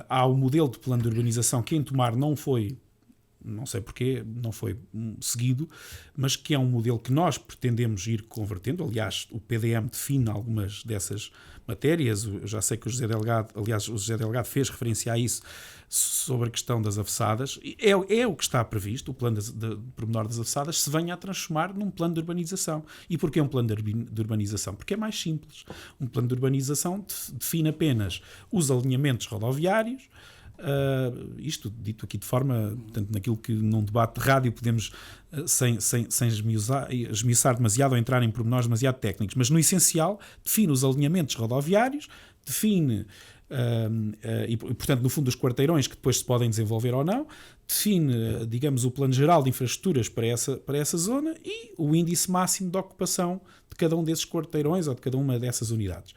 Há o modelo de plano de urbanização que em Tomar não foi, não sei porquê, não foi seguido, mas que é um modelo que nós pretendemos ir convertendo. Aliás, o PDM define algumas dessas matérias. Eu já sei que o José Delgado fez referência a isso, sobre a questão das avessadas. É o que está previsto, o plano de pormenor das avessadas, se venha a transformar num plano de urbanização. E porquê um plano de urbanização? Porque é mais simples. Um plano de urbanização define apenas os alinhamentos rodoviários. Isto dito aqui de forma, portanto, naquilo que num debate de rádio podemos, sem esmiuçar demasiado ou entrar em pormenores demasiado técnicos, mas no essencial define os alinhamentos rodoviários, define e portanto no fundo os quarteirões que depois se podem desenvolver ou não, define, digamos, o plano geral de infraestruturas para essa zona e o índice máximo de ocupação de cada um desses quarteirões ou de cada uma dessas unidades.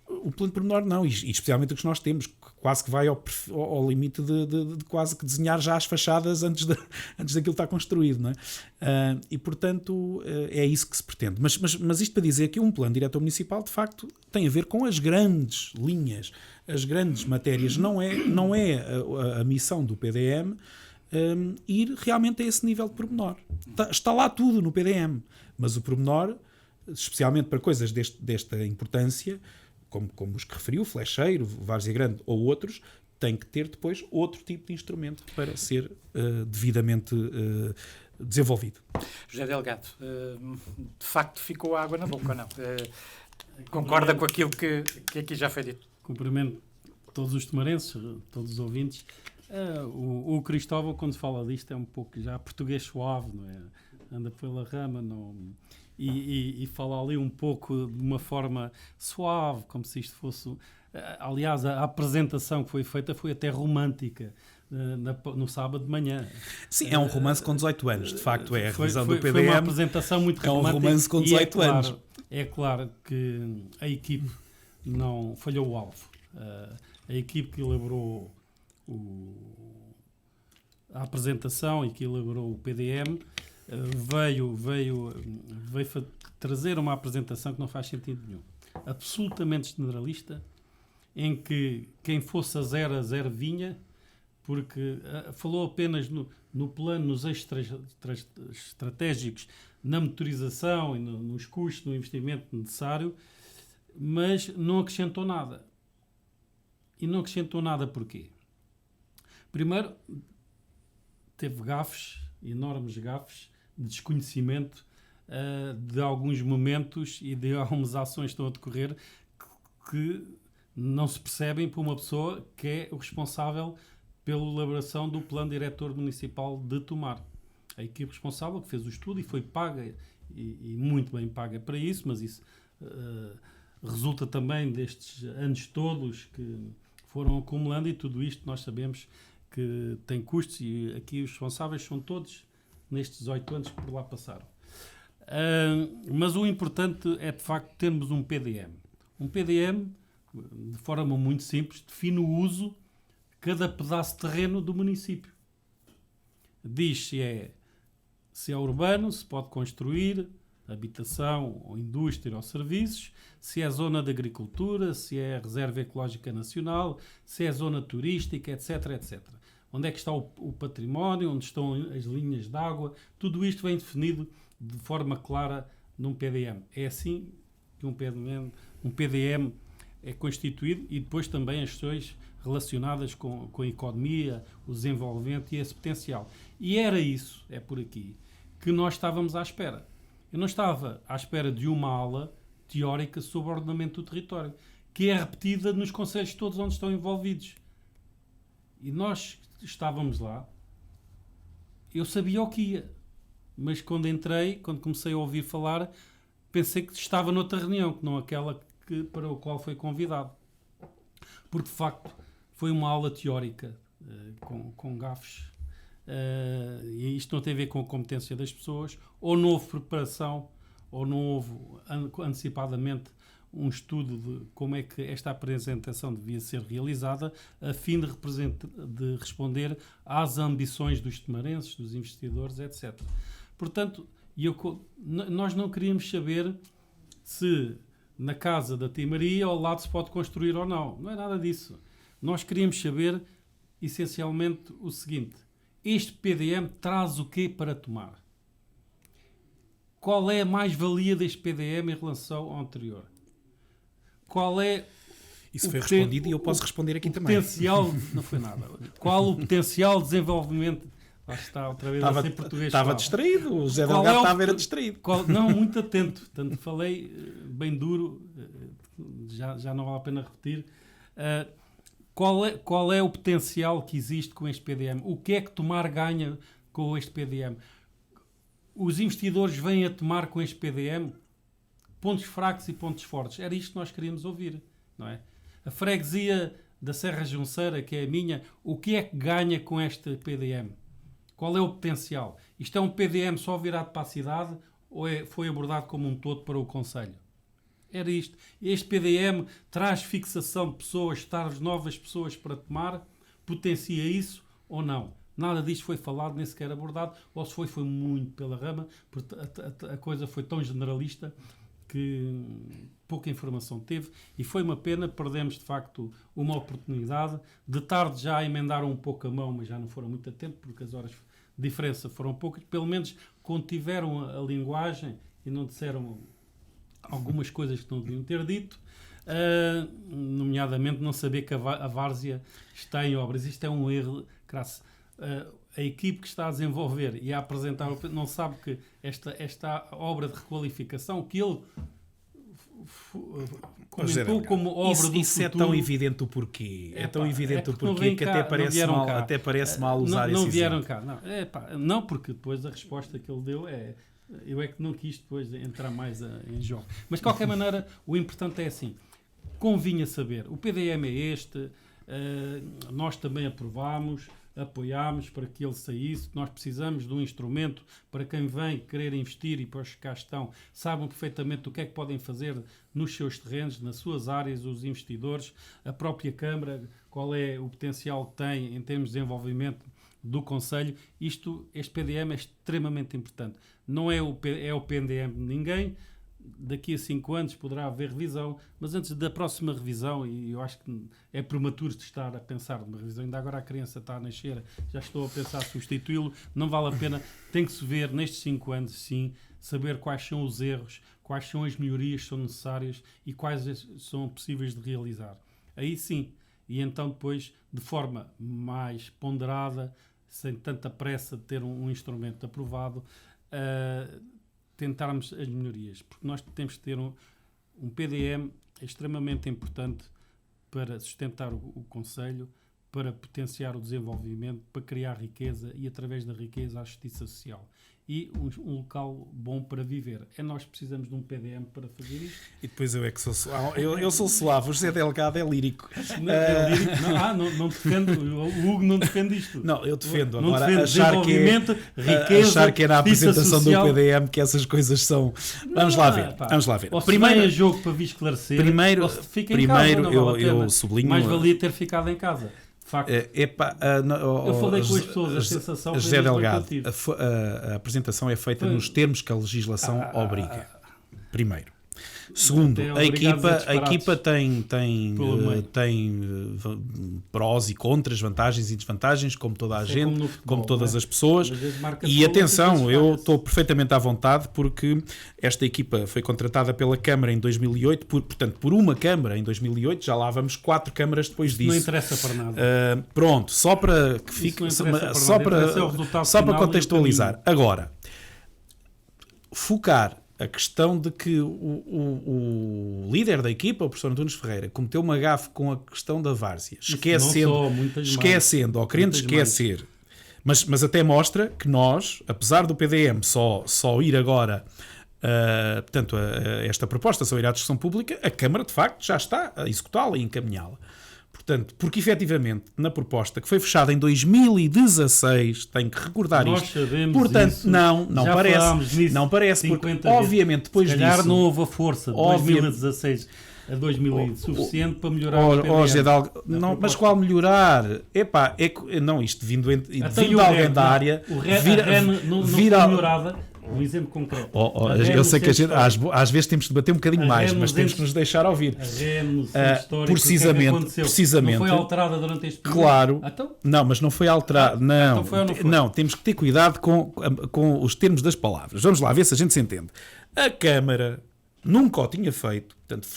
O plano pormenor não, e especialmente o que nós temos, que quase que vai ao limite de quase que desenhar já as fachadas antes daquilo estar construído, não é? E portanto é isso que se pretende. Mas isto para dizer que um plano diretor municipal de facto tem a ver com as grandes linhas, as grandes matérias. Não é a missão do PDM ir realmente a esse nível de pormenor. Está lá tudo no PDM, mas o pormenor, especialmente para coisas desta importância, como os que referiu, Flecheiro, Várzea Grande ou outros, tem que ter depois outro tipo de instrumento para ser devidamente desenvolvido. José Delgado, de facto ficou água na boca, ou não? Concorda com aquilo que aqui já foi dito? Cumprimento todos os tomarenses, todos os ouvintes. O Cristóvão, quando fala disto, é um pouco já português suave, não é? Anda pela rama, não... E fala ali um pouco de uma forma suave, como se isto fosse... Aliás, a apresentação que foi feita foi até romântica, no sábado de manhã. Sim, é um romance com 18 anos, de facto é a revisão do PDM. Foi uma apresentação muito romântica. É um romance com 18 anos. É claro que a equipe não falhou o alvo. A equipe que elaborou a apresentação e que elaborou o PDM veio trazer uma apresentação que não faz sentido nenhum. Absolutamente generalista, em que quem fosse a zero vinha, porque falou apenas no plano, nos eixos estratégicos, na motorização e nos custos, no investimento necessário, mas não acrescentou nada. E não acrescentou nada porquê? Primeiro, teve gafes, enormes gafes, de desconhecimento de alguns momentos e de algumas ações que estão a decorrer que não se percebem por uma pessoa que é o responsável pela elaboração do plano diretor municipal de Tomar. A equipe responsável que fez o estudo e foi paga, e muito bem paga para isso, mas isso resulta também destes anos todos que foram acumulando, e tudo isto nós sabemos que tem custos, e aqui os responsáveis são todos nestes 18 anos que por lá passaram. Mas o importante é, de facto, termos um PDM. Um PDM, de forma muito simples, define o uso de cada pedaço de terreno do município. Diz se é urbano, se pode construir habitação, ou indústria, ou serviços, se é zona de agricultura, se é reserva ecológica nacional, se é zona turística, etc, etc. Onde é que está o património, onde estão as linhas de água, tudo isto vem definido de forma clara num PDM. É assim que um PDM é constituído, e depois também as questões relacionadas com a economia, o desenvolvimento e esse potencial. E era isso, é por aqui, que nós estávamos à espera. Eu não estava à espera de uma aula teórica sobre o ordenamento do território, que é repetida nos concelhos todos onde estão envolvidos. E nós estávamos lá, eu sabia o que ia, mas quando comecei a ouvir falar, pensei que estava noutra reunião, que não aquela para a qual foi convidado. Porque, de facto, foi uma aula teórica, com gafes, e isto não tem a ver com a competência das pessoas, ou não houve preparação, ou não houve antecipadamente um estudo de como é que esta apresentação devia ser realizada, a fim de responder às ambições dos tomarenses, dos investidores, etc. Portanto, nós não queríamos saber se na casa da Tia Maria ao lado se pode construir ou não. Não é nada disso. Nós queríamos saber, essencialmente, o seguinte. Este PDM traz o quê para tomar? Qual é a mais-valia deste PDM em relação ao anterior? Qual é... Isso foi respondido e eu posso responder aqui também. Potencial... Não foi nada. Qual o potencial de desenvolvimento... Lá está, outra vez a ser português. Estava distraído, o José Delgado estava distraído. Não, muito atento. Tanto falei bem duro, já não vale a pena repetir. Qual é o potencial que existe com este PDM? O que é que Tomar ganha com este PDM? Os investidores vêm a tomar com este PDM pontos fracos e pontos fortes. Era isto que nós queríamos ouvir, não é? A freguesia da Serra Junceira, que é a minha, o que é que ganha com este PDM? Qual é o potencial? Isto é um PDM só virado para a cidade ou foi abordado como um todo para o concelho? Era isto. Este PDM traz fixação de pessoas, traz novas pessoas para tomar, potencia isso ou não? Nada disto foi falado, nem sequer abordado, ou se foi muito pela rama, porque a coisa foi tão generalista que pouca informação teve e foi uma pena. Perdemos de facto uma oportunidade. De tarde já emendaram um pouco a mão, mas já não foram muito atentos porque as horas de diferença foram poucas. Pelo menos contiveram a linguagem e não disseram algumas coisas que não deviam ter dito, nomeadamente não saber que a várzea está em obras. Isto é um erro crasso. A equipe que está a desenvolver e a apresentar não sabe que esta obra de requalificação que ele comentou como obra do futuro... Isso é tão evidente o porquê. É tão evidente o porquê que até parece mal usar esse exemplo. Não vieram cá. Não, porque depois a resposta que ele deu é... Eu é que não quis depois entrar mais em jogo. Mas, de qualquer maneira, o importante é assim. Convinha saber. O PDM é este. Nós também apoiámos para que ele saísse. Nós precisamos de um instrumento para quem vem querer investir e para os que cá estão saibam perfeitamente o que é que podem fazer nos seus terrenos, nas suas áreas, os investidores, a própria Câmara, qual é o potencial que tem em termos de desenvolvimento do Conselho. Este PDM é extremamente importante. Não é o PDM de ninguém. Daqui a 5 anos poderá haver revisão, mas antes da próxima revisão, e eu acho que é prematuro de estar a pensar numa revisão, ainda agora a criança está a nascer, já estou a pensar substituí-lo, não vale a pena. Tem que se ver nestes 5 anos, sim, saber quais são os erros, quais são as melhorias que são necessárias e quais são possíveis de realizar. Aí sim, e então depois, de forma mais ponderada, sem tanta pressa de ter um instrumento aprovado, tentarmos as melhorias, porque nós temos que ter um PDM extremamente importante para sustentar o Conselho, para potenciar o desenvolvimento, para criar riqueza e, através da riqueza, a justiça social. E um local bom para viver. Nós precisamos de um PDM para fazer isto. E depois eu é que sou suave. Eu sou suave, o José Delgado é lírico. É lírico? Não defendo. O Hugo não defende isto. Não, eu defendo. Não Agora, defendo achar riqueza, que é na apresentação social. do PDM que essas coisas são... Vamos lá ver. Ou primeiro a jogo para vir esclarecer, primeiro, ou se fica em casa, não vale a pena. eu sublinho... Mais valia ter ficado em casa. Eu falei com as pessoas, a sensação foi José Delgado, a apresentação é feita nos termos que a legislação obriga. Primeiro. Segundo, a equipa tem prós e contras, vantagens e desvantagens, como toda a gente, como todas as pessoas. E atenção, eu estou perfeitamente à vontade porque esta equipa foi contratada pela Câmara em 2008, portanto, por uma Câmara em 2008, já lá vamos 4 câmaras depois disso. Não interessa para nada. Pronto, só para que fique, só para contextualizar. Agora, focar a questão de que o líder da equipa, o professor Antunes Ferreira, cometeu uma gafe com a questão da várzea, esquecendo ou querendo esquecer, mas até mostra que nós, apesar do PDM só ir agora, portanto, esta proposta só ir à discussão pública, a Câmara de facto já está a executá-la e encaminhá-la. Portanto, porque efetivamente na proposta que foi fechada em 2016, tenho que recordar nós isto. Sabemos portanto, isso. não parece, porque obviamente depois disso... Se calhar não houve a força de 2016 a 2020 suficiente para melhorar o PDM. Mas qual melhorar? Isto vindo de alguém da área... não foi melhorada. Um exemplo concreto. Eu sei que a gente, às vezes temos de debater um bocadinho mais, mas temos que nos deixar ouvir. Precisamente. Não foi alterada durante este período? Claro. Então? Não, mas não foi alterada. Não, então foi ou não foi? Não, temos que ter cuidado com os termos das palavras. Vamos lá ver se a gente se entende. A Câmara nunca o tinha feito, portanto,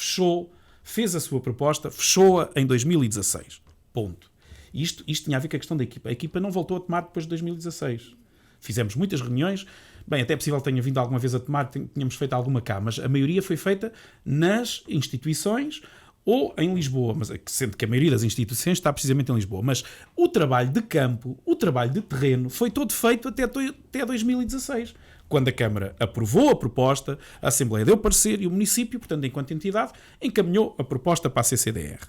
fez a sua proposta, fechou-a em 2016. Ponto. Isto tinha a ver com a questão da equipa. A equipa não voltou a tomar depois de 2016. Fizemos muitas reuniões. Bem, até é possível que tenha vindo alguma vez a tomar, tínhamos feito alguma cá, mas a maioria foi feita nas instituições ou em Lisboa, mas sendo que a maioria das instituições está precisamente em Lisboa. Mas o trabalho de campo, o trabalho de terreno, foi todo feito até 2016. Quando a Câmara aprovou a proposta, a Assembleia deu parecer e o município, portanto, enquanto entidade, encaminhou a proposta para a CCDR.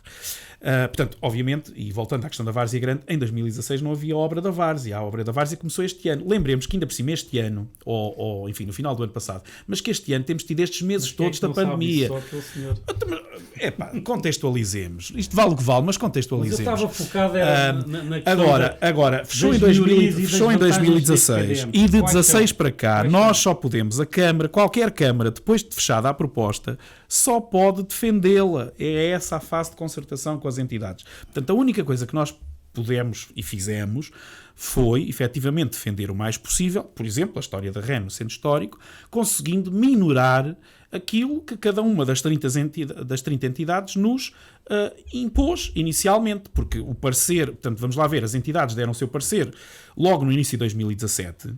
Portanto, obviamente, e voltando à questão da Várzea Grande, em 2016 não havia obra da Várzea. A obra da Várzea começou este ano. Lembremos que ainda por cima este ano, ou enfim, no final do ano passado, mas que este ano temos tido estes meses todos da pandemia. Contextualizemos. Isto vale o que vale, mas contextualizemos. Mas eu estava focado na Agora, fechou em 2016 e de 16 para cá, nós só podemos, a Câmara, qualquer Câmara, depois de fechada a proposta, só pode defendê-la. É essa a fase de concertação com as entidades. Portanto, a única coisa que nós pudemos e fizemos foi, efetivamente, defender o mais possível, por exemplo, a história da REN no Centro Histórico, conseguindo minorar aquilo que cada uma das 30 entidades nos impôs inicialmente, porque o parecer, portanto, vamos lá ver, as entidades deram o seu parecer logo no início de 2017,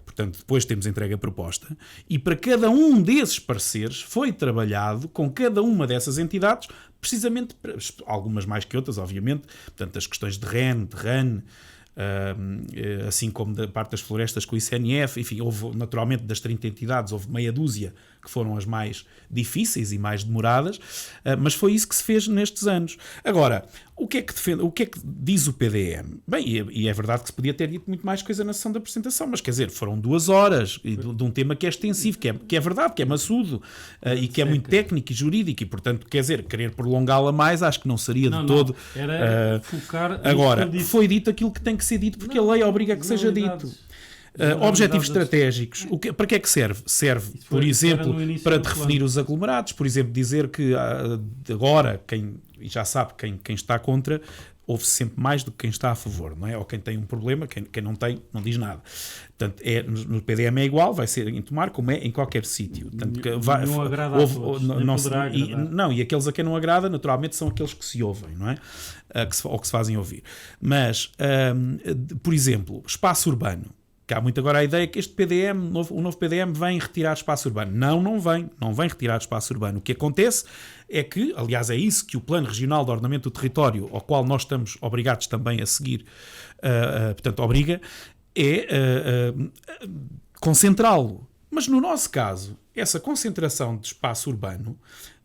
portanto, depois temos entregue a proposta, e para cada um desses pareceres foi trabalhado com cada uma dessas entidades, precisamente, algumas mais que outras, obviamente, portanto, as questões de REN, assim como da parte das florestas com o ICNF, enfim, houve naturalmente das 30 entidades, houve meia dúzia que foram as mais difíceis e mais demoradas, mas foi isso que se fez nestes anos. Agora, o que é que diz o PDM? Bem, e é verdade que se podia ter dito muito mais coisa na sessão da apresentação, mas quer dizer, foram 2 horas de um tema que é extensivo, que é verdade, que é maçudo e que é muito técnico e jurídico e, portanto, quer dizer, querer prolongá-la mais acho que não seria de todo. Era focar. Agora, foi dito aquilo que tem que ser dito porque a lei obriga a que seja dito. Objetivos estratégicos. Para que é que serve? Serve, por exemplo, para definir os aglomerados, por exemplo, dizer que agora, e já sabe, quem está contra, ouve sempre mais do que quem está a favor, não é? Ou quem tem um problema, quem não tem, não diz nada. Portanto, no PDM é igual, vai ser em Tomar, como é em qualquer sítio. Não agrada a todos, e aqueles a quem não agrada, naturalmente, são aqueles que se ouvem, não é? Ou que se fazem ouvir. Mas, por exemplo, espaço urbano. Que há muito agora a ideia que este PDM, o novo PDM, vem retirar espaço urbano. Não vem retirar espaço urbano. O que acontece é que, aliás, é isso que o Plano Regional de Ordenamento do Território, ao qual nós estamos obrigados também a seguir, portanto, obriga, é concentrá-lo. Mas no nosso caso, essa concentração de espaço urbano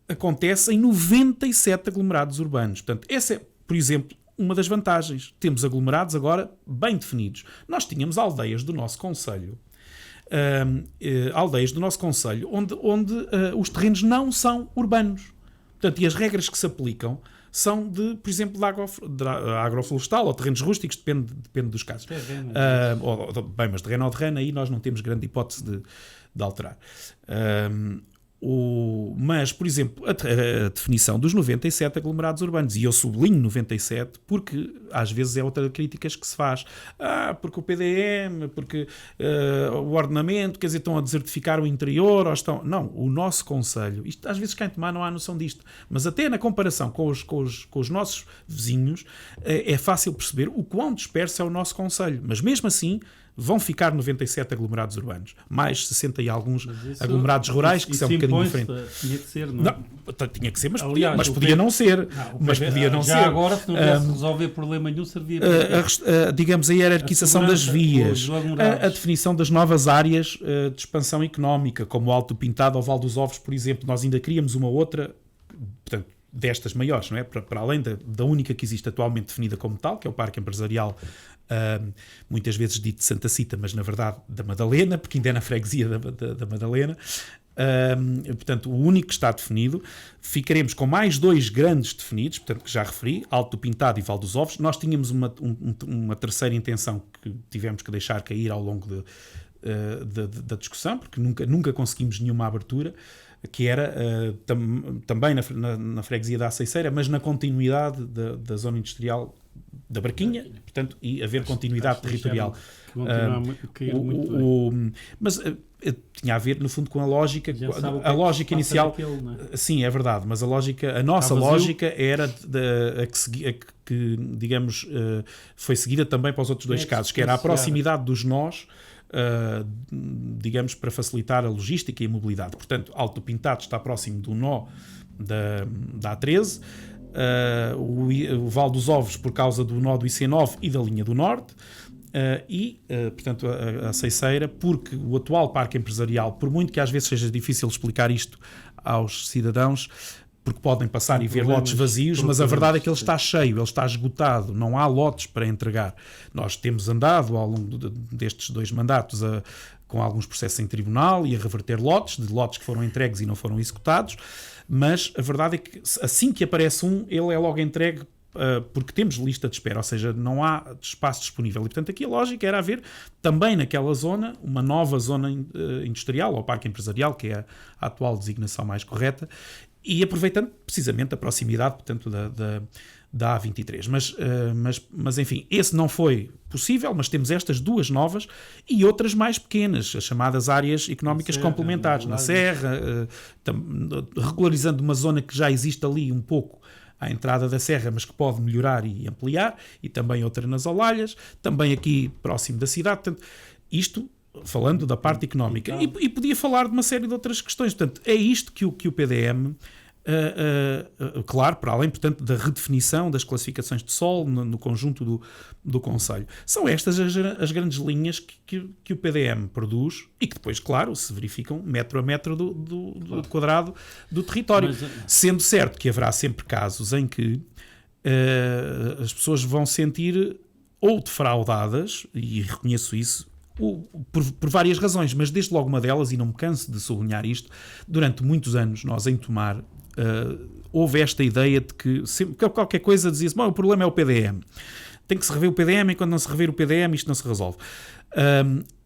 acontece em 97 aglomerados urbanos. Portanto, essa é, por exemplo, uma das vantagens. Temos aglomerados agora bem definidos. Nós tínhamos aldeias do nosso concelho, onde os terrenos não são urbanos. Portanto, e as regras que se aplicam são por exemplo, da agroflorestal ou terrenos rústicos, depende dos casos. Mas de REN ou de REN, aí nós não temos grande hipótese de alterar. Mas, por exemplo, a definição dos 97 aglomerados urbanos, e eu sublinho 97 porque às vezes é outra críticas que se faz, porque o PDM, porque o ordenamento, quer dizer, estão a desertificar o interior, ou estão... Não, o nosso concelho, isto às vezes cá em Tomar não há noção disto, mas até na comparação com os nossos vizinhos é fácil perceber o quão disperso é o nosso concelho, mas mesmo assim vão ficar 97 aglomerados urbanos, mais 60 e alguns aglomerados rurais, que são um bocadinho diferentes. Tinha que ser, não é? Não, tinha que ser, mas podia não ser. Já agora, se não tivesse resolver problema nenhum, servia digamos, a hierarquização das vias, a definição das novas áreas de expansão económica, como o Alto Pintado ou Val dos Ovos, por exemplo. Nós ainda queríamos uma outra, portanto, destas maiores, não é? Para além da única que existe atualmente definida como tal, que é o Parque Empresarial, muitas vezes dito de Santa Cita, mas na verdade da Madalena, porque ainda é na freguesia da Madalena. Portanto, o único que está definido. Ficaremos com mais 2 grandes definidos, portanto, que já referi, Alto do Pintado e Val dos Ovos. Nós tínhamos uma terceira intenção que tivemos que deixar cair ao longo da discussão, porque nunca conseguimos nenhuma abertura, que era também na freguesia da Aceiceira, mas na continuidade da zona industrial da Barquinha, portanto, e haver continuidade territorial. Mas tinha a ver, no fundo, com a lógica. A lógica inicial. Sim, é verdade, mas a nossa lógica era que, digamos, foi seguida também para os outros dois casos, que era a proximidade dos nós, digamos, para facilitar a logística e a mobilidade. Portanto, Alto do Pintado está próximo do nó da A13, o Val dos Ovos por causa do nó do IC9 e da linha do Norte, portanto, a Aceiceira, porque o atual parque empresarial, por muito que às vezes seja difícil explicar isto aos cidadãos, porque podem passar e ver lotes vazios, mas a verdade é que ele está cheio, ele está esgotado, não há lotes para entregar. Nós temos andado ao longo destes 2 mandatos com alguns processos em tribunal e a reverter lotes que foram entregues e não foram executados, mas a verdade é que assim que aparece ele é logo entregue, porque temos lista de espera, ou seja, não há espaço disponível. E, portanto, aqui a lógica era haver também naquela zona uma nova zona industrial, ou parque empresarial, que é a atual designação mais correta, e aproveitando precisamente a proximidade, portanto, da A23. Mas, enfim, esse não foi possível, mas temos estas 2 novas e outras mais pequenas, as chamadas áreas económicas complementares, na Serra, regularizando uma zona que já existe ali um pouco à entrada da Serra, mas que pode melhorar e ampliar, e também outra nas Olalhas, também aqui próximo da cidade. Portanto, isto falando da parte económica. E podia falar de uma série de outras questões. Portanto, é isto que o PDM, claro, para além, portanto, da redefinição das classificações de solo no conjunto do Conselho. São estas as grandes linhas que o PDM produz e que depois, claro, se verificam metro a metro do quadrado do território. Sendo certo que haverá sempre casos em que as pessoas vão sentir ou defraudadas, e reconheço isso, por várias razões, mas desde logo uma delas, e não me canso de sublinhar isto, durante muitos anos nós em Tomar houve esta ideia de que qualquer coisa dizia-se, o problema é o PDM, tem que se rever o PDM, e quando não se rever o PDM isto não se resolve.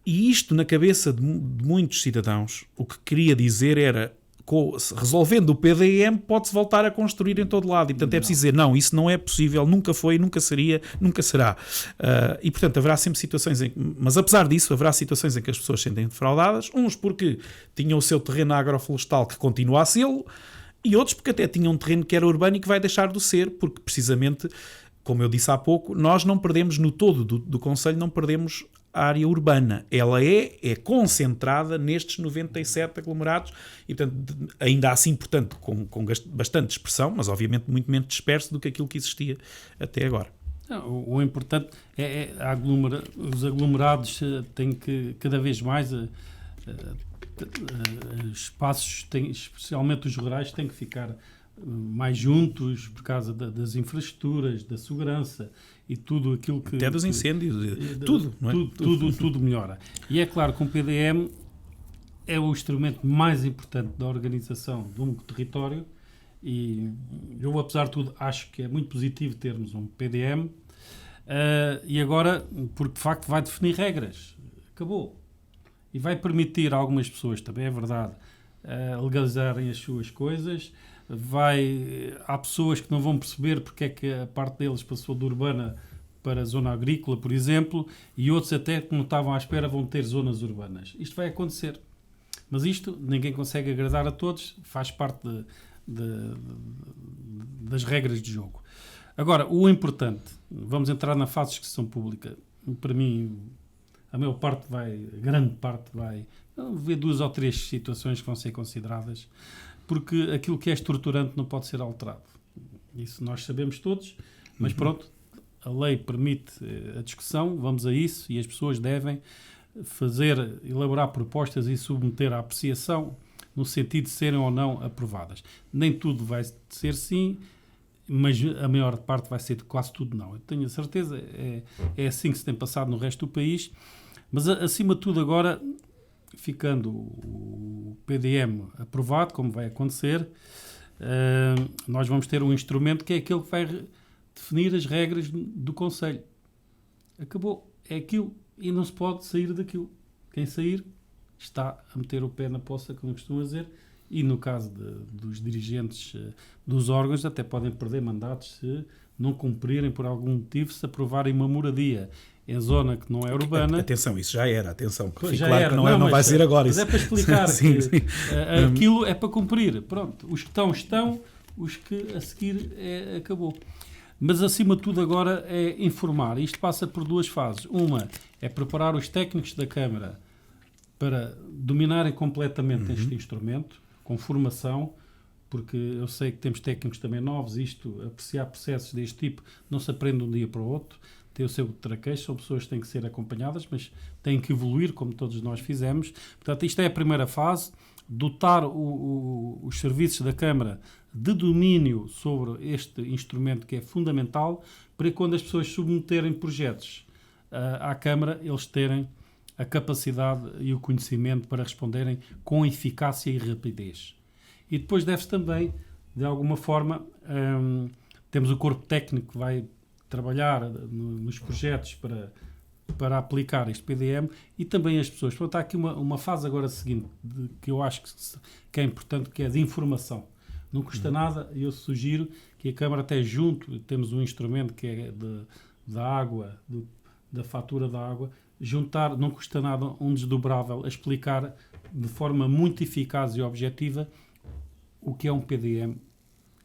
E isto na cabeça de muitos cidadãos, o que queria dizer era, resolvendo o PDM pode-se voltar a construir em todo lado, e portanto é preciso dizer, não, isso não é possível, nunca foi, nunca seria, nunca será, e portanto haverá sempre situações mas apesar disso haverá situações em que as pessoas se sentem defraudadas, uns porque tinham o seu terreno agroflorestal que continua a ser, e outros porque até tinham um terreno que era urbano e que vai deixar de ser, porque precisamente, como eu disse há pouco, nós não perdemos no todo do Conselho, não perdemos a área urbana. Ela é concentrada nestes 97 aglomerados e, portanto, ainda assim, portanto, com bastante dispersão, mas obviamente muito menos disperso do que aquilo que existia até agora. O importante os aglomerados têm que, cada vez mais, espaços, especialmente os rurais, têm que ficar mais juntos por causa das infraestruturas, da segurança e tudo aquilo que... Até dos incêndios, tudo, não é? Tudo melhora. E é claro que o PDM é o instrumento mais importante da organização de um território, e eu, apesar de tudo, acho que é muito positivo termos um PDM, e agora, porque de facto vai definir regras. Acabou. E vai permitir a algumas pessoas, também é verdade, legalizarem as suas coisas. Há pessoas que não vão perceber porque é que a parte deles passou de urbana para a zona agrícola, por exemplo, e outros até que não estavam à espera vão ter zonas urbanas. Isto vai acontecer. Mas isto, ninguém consegue agradar a todos, faz parte das regras de jogo. Agora, o importante, vamos entrar na fase de execução pública. Para mim, a grande parte vai ver 2 ou 3 situações que vão ser consideradas, porque aquilo que é estruturante não pode ser alterado. Isso nós sabemos todos, mas pronto, a lei permite a discussão, vamos a isso, e as pessoas devem elaborar propostas e submeter à apreciação no sentido de serem ou não aprovadas. Nem tudo vai ser sim, mas a maior parte vai ser quase tudo não. Eu tenho a certeza, é assim que se tem passado no resto do país, mas acima de tudo agora, ficando o PDM aprovado, como vai acontecer, nós vamos ter um instrumento que é aquele que vai definir as regras do Conselho. Acabou. É aquilo e não se pode sair daquilo. Quem sair está a meter o pé na poça, como costuma dizer, e no caso dos dirigentes dos órgãos até podem perder mandatos se não cumprirem por algum motivo, se aprovarem uma moradia em zona que não é urbana. Atenção, isso já era, atenção, porque Pois, já claro era. que não vai ser agora. Mas Isso. é para explicar Sim, que sim. aquilo é para cumprir. Pronto, os que estão, os que a seguir acabou. Mas acima de tudo agora é informar. Isto passa por duas fases. Uma é preparar os técnicos da Câmara para dominarem completamente este instrumento, com formação, porque eu sei que temos técnicos também novos, apreciar processos deste tipo não se aprende de um dia para o outro, tem o seu traquejo, são pessoas que têm que ser acompanhadas, mas têm que evoluir, como todos nós fizemos. Portanto, isto é a primeira fase, dotar os serviços da Câmara de domínio sobre este instrumento que é fundamental, para que quando as pessoas submeterem projetos à Câmara, eles terem a capacidade e o conhecimento para responderem com eficácia e rapidez. E depois deve-se também, de alguma forma, temos o corpo técnico que vai trabalhar nos projetos para aplicar este PDM e também as pessoas. Portanto, há aqui uma fase agora seguinte que eu acho que é importante, que é de informação. Não custa nada, e eu sugiro que a Câmara até junto, temos um instrumento que é da água, da fatura da água, juntar, não custa nada, um desdobrável a explicar de forma muito eficaz e objetiva o que é um PDM,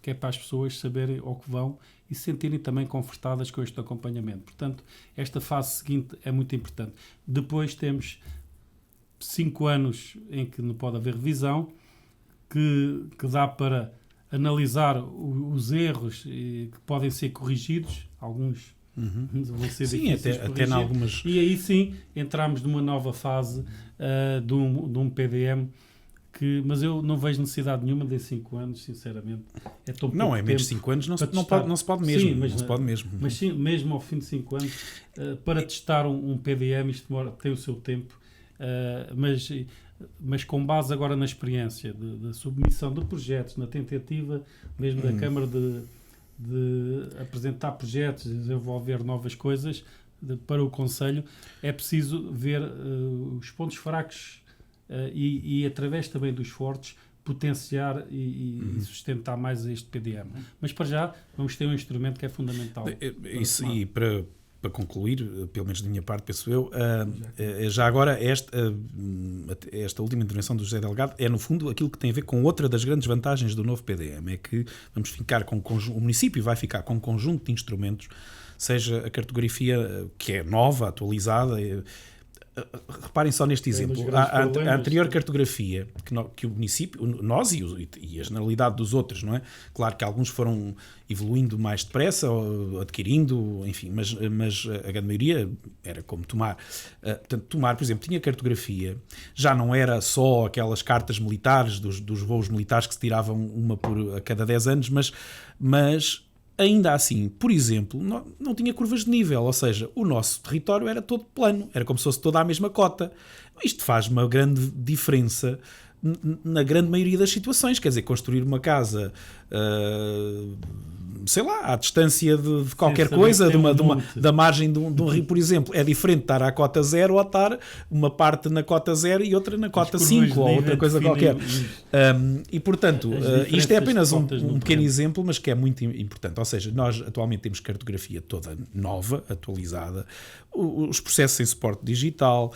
que é para as pessoas saberem ao que vão e se sentirem também confortadas com este acompanhamento. Portanto, esta fase seguinte é muito importante. Depois temos 5 anos em que não pode haver revisão, que dá para analisar os erros que podem ser corrigidos, alguns vão ser Sim, até em algumas... E aí sim, entramos numa nova fase de um PDM, mas eu não vejo necessidade nenhuma de 5 anos, sinceramente. É tão Não, é menos de 5 anos, não se pode mesmo. Sim, não se pode mesmo. Mas sim, mesmo ao fim de 5 anos, para testar um PDM, isto tem o seu tempo, mas com base agora na experiência da submissão de projetos, na tentativa mesmo da Câmara de apresentar projetos, de desenvolver novas coisas para o Conselho, é preciso ver os pontos fracos e através também dos fortes, potenciar e sustentar mais este PDM. Mas para já vamos ter um instrumento que é fundamental. Isso, e para concluir, pelo menos da minha parte, penso eu, já agora esta última intervenção do José Delgado é no fundo aquilo que tem a ver com outra das grandes vantagens do novo PDM, é que vamos ficar com o município vai ficar com um conjunto de instrumentos, seja a cartografia que é nova, atualizada. Reparem só neste exemplo. A anterior cartografia que o município, nós e a generalidade dos outros, não é? Claro que alguns foram evoluindo mais depressa, ou adquirindo, enfim, mas a grande maioria era como Tomar. Portanto, Tomar, por exemplo, tinha cartografia, já não era só aquelas cartas militares, dos voos militares que se tiravam uma a cada 10 anos, mas ainda assim, por exemplo, não tinha curvas de nível, ou seja, o nosso território era todo plano, era como se fosse toda a mesma cota. Isto faz uma grande diferença na grande maioria das situações, quer dizer, construir uma casa, sei lá, à distância de qualquer coisa, da margem de um rio, por exemplo, é diferente estar à cota 0 ou estar uma parte na cota 0 e outra na cota 5 ou outra coisa qualquer. E, portanto, isto é apenas um pequeno exemplo, mas que é muito importante. Ou seja, nós atualmente temos cartografia toda nova, atualizada, os processos em suporte digital,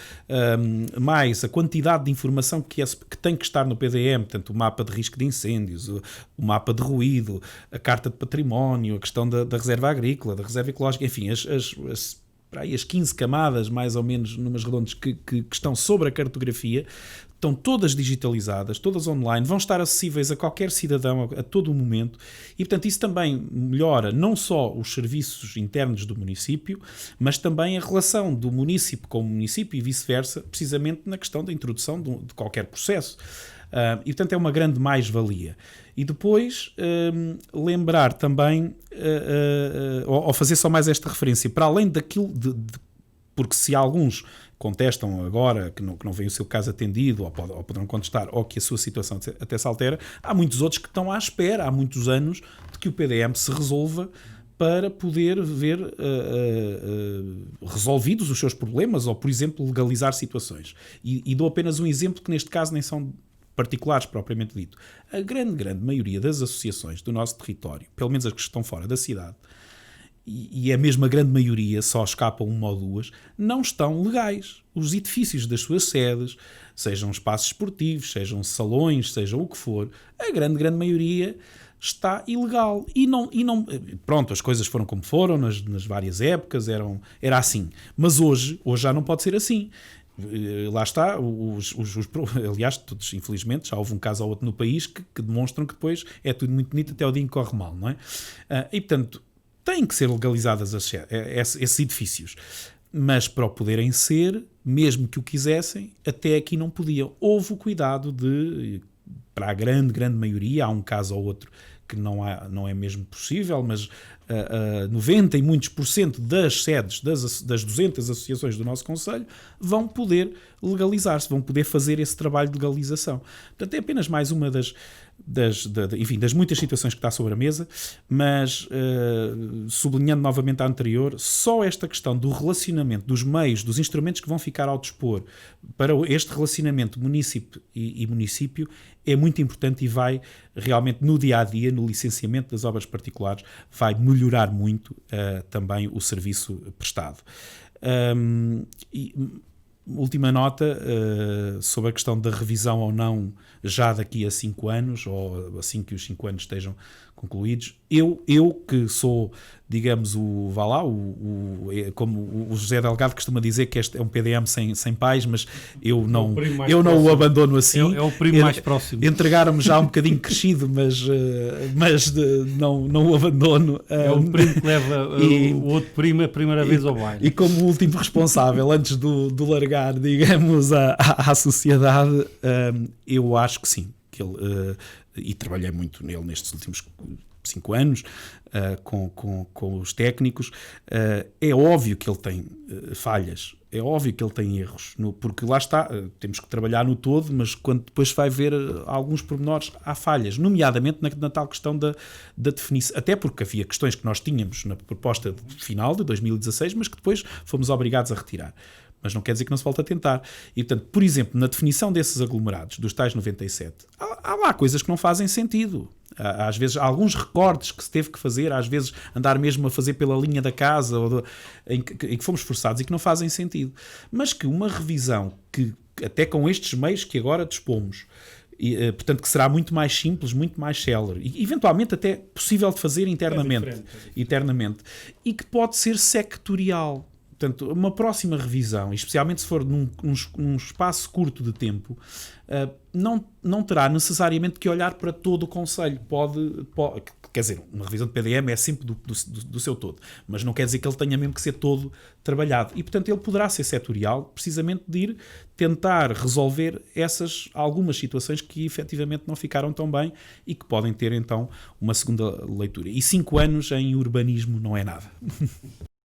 mais a quantidade de informação que tem que estar no PDM, portanto, o mapa de risco de incêndios, o mapa de ruído, a carta de património, a questão da reserva agrícola, da reserva ecológica, enfim, as 15 camadas, mais ou menos, numas redondas, que estão sobre a cartografia, estão todas digitalizadas, todas online, vão estar acessíveis a qualquer cidadão a todo o momento e, portanto, isso também melhora não só os serviços internos do município, mas também a relação do município com o município e vice-versa, precisamente na questão da introdução de qualquer processo. E, portanto, é uma grande mais-valia. E depois, lembrar também, ou fazer só mais esta referência, para além daquilo porque se alguns contestam agora que não vem o seu caso atendido, ou poderão contestar, ou que a sua situação até se altera, há muitos outros que estão à espera, há muitos anos, de que o PDM se resolva para poder ver resolvidos os seus problemas ou, por exemplo, legalizar situações. E dou apenas um exemplo que neste caso nem são particulares propriamente dito. A grande maioria das associações do nosso território, pelo menos as que estão fora da cidade, e a mesma grande maioria, só escapam uma ou duas, não estão legais. Os edifícios das suas sedes, sejam espaços esportivos, sejam salões, seja o que for, a grande maioria está ilegal. E não, pronto, as coisas foram como foram nas várias épocas, era assim. Mas hoje já não pode ser assim. Lá está, aliás, todos, infelizmente, já houve um caso ou outro no país que demonstram que depois é tudo muito bonito até o dia em que corre mal, não é? E, portanto, têm que ser legalizadas esses edifícios. Mas para o poderem ser, mesmo que o quisessem, até aqui não podiam. Houve o cuidado de, para a grande maioria, há um caso ou outro que não é mesmo possível, mas 90 e muitos % das sedes das 200 associações do nosso concelho vão poder legalizar-se, vão poder fazer esse trabalho de legalização. Portanto, é apenas mais uma das muitas situações que está sobre a mesa, mas sublinhando novamente a anterior, só esta questão do relacionamento, dos meios, dos instrumentos que vão ficar ao dispor para este relacionamento município e município é muito importante e vai realmente no dia-a-dia, no licenciamento das obras particulares, vai melhorar muito também o serviço prestado. Última nota sobre a questão da revisão ou não já daqui a 5 anos, ou assim que os 5 anos estejam concluídos. Eu que sou, digamos, como o José Delgado costuma dizer que este é um PDM sem pais, mas eu não o abandono assim. É o primo mais próximo. Entregaram-me já um bocadinho crescido, mas não o abandono. É o primo que leva o outro primo a primeira vez ao baile. E como último responsável, antes do largar, digamos, à sociedade, eu acho que sim, que ele, e trabalhei muito nele nestes últimos 5 anos, com os técnicos. É óbvio que ele tem falhas, é óbvio que ele tem erros, porque lá está, temos que trabalhar no todo, mas quando depois vai ver alguns pormenores, há falhas, nomeadamente na tal questão da definição, até porque havia questões que nós tínhamos na proposta final de 2016, mas que depois fomos obrigados a retirar. Mas não quer dizer que não se volte a tentar. E, portanto, por exemplo, na definição desses aglomerados, dos tais 97, há lá coisas que não fazem sentido. Às vezes, há alguns recortes que se teve que fazer, às vezes andar mesmo a fazer pela linha da casa, em que fomos forçados e que não fazem sentido. Mas que uma revisão, que até com estes meios que agora dispomos, portanto, que será muito mais simples, muito mais célere, e eventualmente até possível de fazer internamente, e que pode ser sectorial. Portanto, uma próxima revisão, especialmente se for num espaço curto de tempo, não terá necessariamente que olhar para todo o concelho. Quer dizer, uma revisão de PDM é sempre do seu todo, mas não quer dizer que ele tenha mesmo que ser todo trabalhado. E, portanto, ele poderá ser setorial, precisamente de ir tentar resolver algumas situações que efetivamente não ficaram tão bem e que podem ter, então, uma segunda leitura. E 5 anos em urbanismo não é nada.